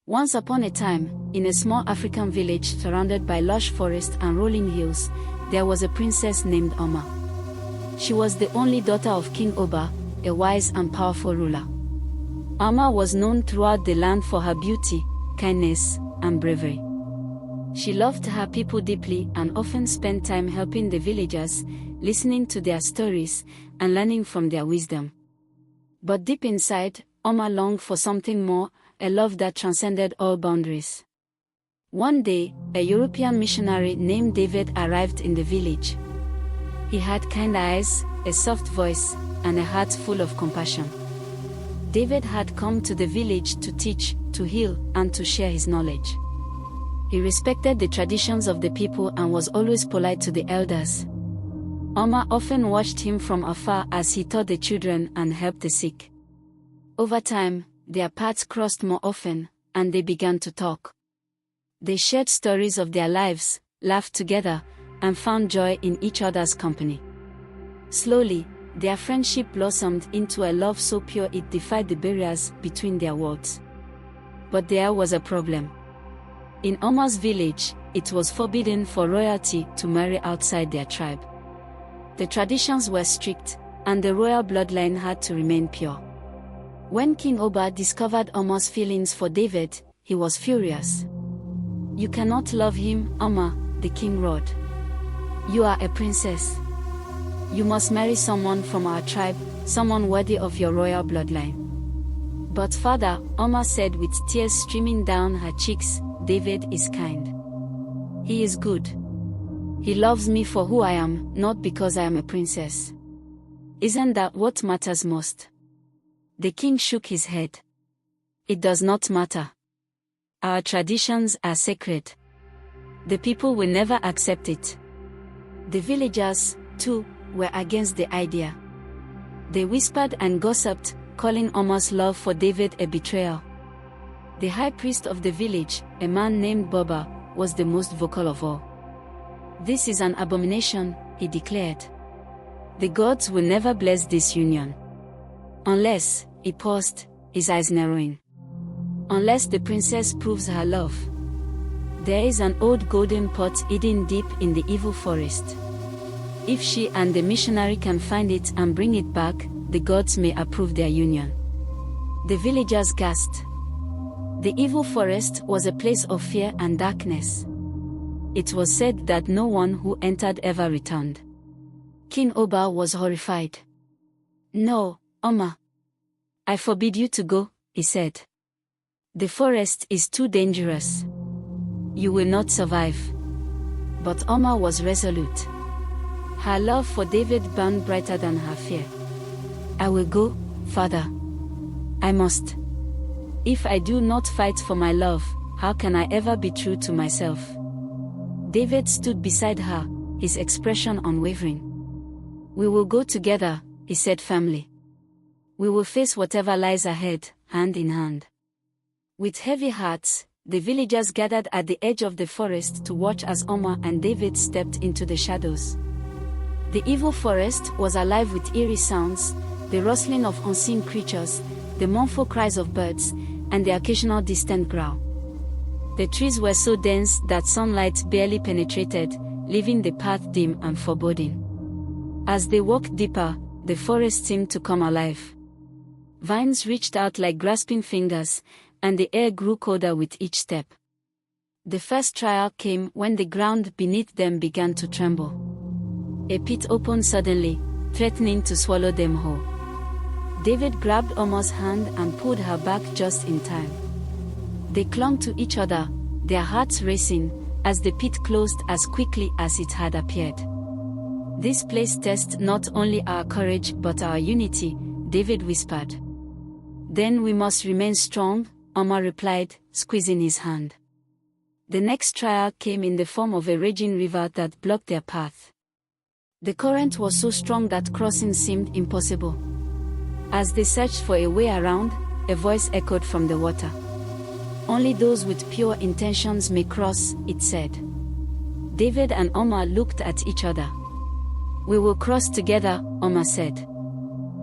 Once upon a time, in a small African village surrounded by lush forests and rolling hills, there was a princess named Oma. She was the only daughter of King Oba, a wise and powerful ruler. Oma was known throughout the land for her beauty, kindness, and bravery. She loved her people deeply and often spent time helping the villagers, listening to their stories, and learning from their wisdom. But deep inside, Oma longed for something more, a love that transcended all boundaries. One day, a European missionary named David arrived in the village. He had kind eyes, a soft voice, and a heart full of compassion. David had come to the village to teach, to heal, and to share his knowledge. He respected the traditions of the people and was always polite to the elders. Oma often watched him from afar as he taught the children and helped the sick. Over time, their paths crossed more often, and they began to talk. They shared stories of their lives, laughed together, and found joy in each other's company. Slowly, their friendship blossomed into a love so pure it defied the barriers between their worlds. But there was a problem. In Oma's village, it was forbidden for royalty to marry outside their tribe. The traditions were strict, and the royal bloodline had to remain pure. When King Oba discovered Oma's feelings for David, he was furious. "You cannot love him, Oma," the king roared. "You are a princess. You must marry someone from our tribe, someone worthy of your royal bloodline." "But father," Oma said with tears streaming down her cheeks, "David is kind. He is good. He loves me for who I am, not because I am a princess. Isn't that what matters most?" The king shook his head. "It does not matter. Our traditions are sacred. The people will never accept it." The villagers, too, were against the idea. They whispered and gossiped, calling Oma's love for David a betrayal. The high priest of the village, a man named Boba, was the most vocal of all. "This is an abomination," he declared. "The gods will never bless this union. Unless," he paused, his eyes narrowing, "unless the princess proves her love. There is an old golden pot hidden deep in the evil forest. If she and the missionary can find it and bring it back, the gods may approve their union." The villagers gasped. The evil forest was a place of fear and darkness. It was said that no one who entered ever returned. King Oba was horrified. "No, Oma. I forbid you to go," he said. "The forest is too dangerous. You will not survive." But Oma was resolute. Her love for David burned brighter than her fear. "I will go, father. I must. If I do not fight for my love, how can I ever be true to myself?" David stood beside her, his expression unwavering. "We will go together," he said firmly. "We will face whatever lies ahead, hand in hand." With heavy hearts, the villagers gathered at the edge of the forest to watch as Oma and David stepped into the shadows. The evil forest was alive with eerie sounds, the rustling of unseen creatures, the mournful cries of birds, and the occasional distant growl. The trees were so dense that sunlight barely penetrated, leaving the path dim and foreboding. As they walked deeper, the forest seemed to come alive. Vines reached out like grasping fingers, and the air grew colder with each step. The first trial came when the ground beneath them began to tremble. A pit opened suddenly, threatening to swallow them whole. David grabbed Oma's hand and pulled her back just in time. They clung to each other, their hearts racing, as the pit closed as quickly as it had appeared. "This place tests not only our courage but our unity," David whispered. "Then we must remain strong," Oma replied, squeezing his hand. The next trial came in the form of a raging river that blocked their path. The current was so strong that crossing seemed impossible. As they searched for a way around, a voice echoed from the water. "Only those with pure intentions may cross," it said. David and Oma looked at each other. "We will cross together," Oma said.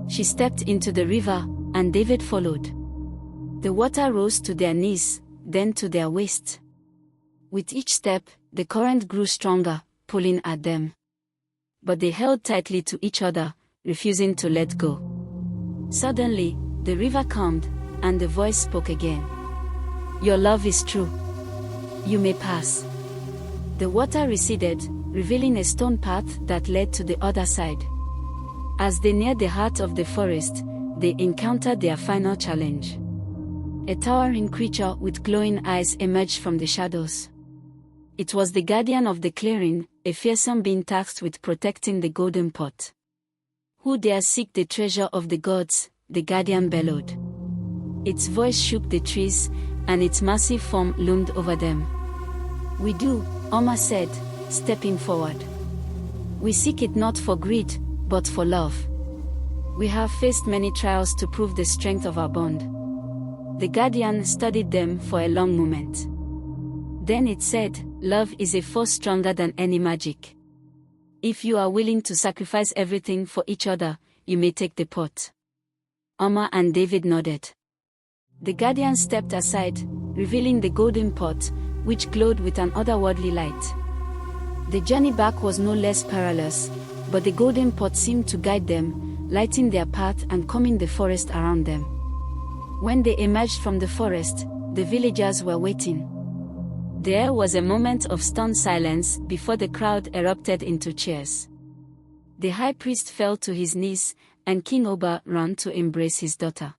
She stepped into the river, and David followed. The water rose to their knees, then to their waists. With each step, the current grew stronger, pulling at them. But they held tightly to each other, refusing to let go. Suddenly, the river calmed, and the voice spoke again. "Your love is true. You may pass." The water receded, revealing a stone path that led to the other side. As they neared the heart of the forest, they encountered their final challenge. A towering creature with glowing eyes emerged from the shadows. It was the guardian of the clearing, a fearsome being tasked with protecting the golden pot. "Who dare seek the treasure of the gods?" the guardian bellowed. Its voice shook the trees, and its massive form loomed over them. "We do," Oma said, stepping forward. "We seek it not for greed, but for love. We have faced many trials to prove the strength of our bond." The guardian studied them for a long moment. Then it said, "Love is a force stronger than any magic. If you are willing to sacrifice everything for each other, you may take the pot." Oma and David nodded. The guardian stepped aside, revealing the golden pot, which glowed with an otherworldly light. The journey back was no less perilous, but the golden pot seemed to guide them, lighting their path and calming the forest around them. When they emerged from the forest, the villagers were waiting. There was a moment of stunned silence before the crowd erupted into cheers. The high priest fell to his knees, and King Oba ran to embrace his daughter.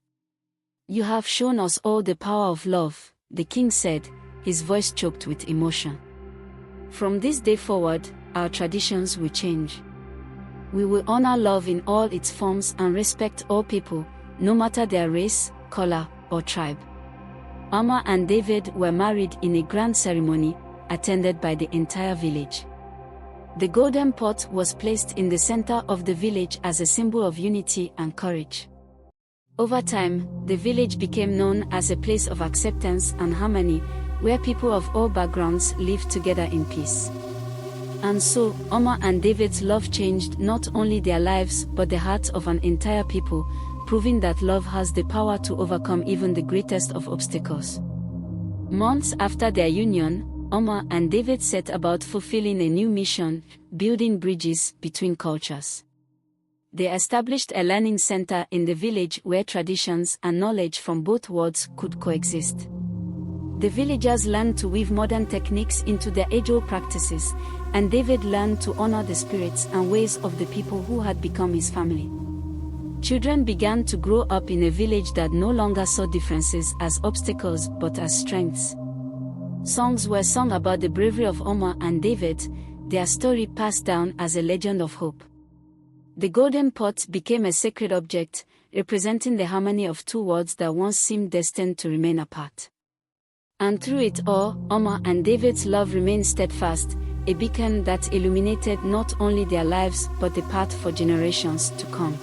"You have shown us all the power of love," the king said, his voice choked with emotion. "From this day forward, our traditions will change. We will honor love in all its forms and respect all people, no matter their race, color, or tribe." Oma and David were married in a grand ceremony, attended by the entire village. The golden pot was placed in the center of the village as a symbol of unity and courage. Over time, the village became known as a place of acceptance and harmony, where people of all backgrounds lived together in peace. And so, Oma and David's love changed not only their lives but the hearts of an entire people, proving that love has the power to overcome even the greatest of obstacles. Months after their union, Oma and David set about fulfilling a new mission, building bridges between cultures. They established a learning center in the village where traditions and knowledge from both worlds could coexist. The villagers learned to weave modern techniques into their age-old practices, and David learned to honor the spirits and ways of the people who had become his family. Children began to grow up in a village that no longer saw differences as obstacles but as strengths. Songs were sung about the bravery of Oma and David, their story passed down as a legend of hope. The golden pot became a sacred object, representing the harmony of two worlds that once seemed destined to remain apart. And through it all, Oma and David's love remained steadfast, a beacon that illuminated not only their lives but the path for generations to come.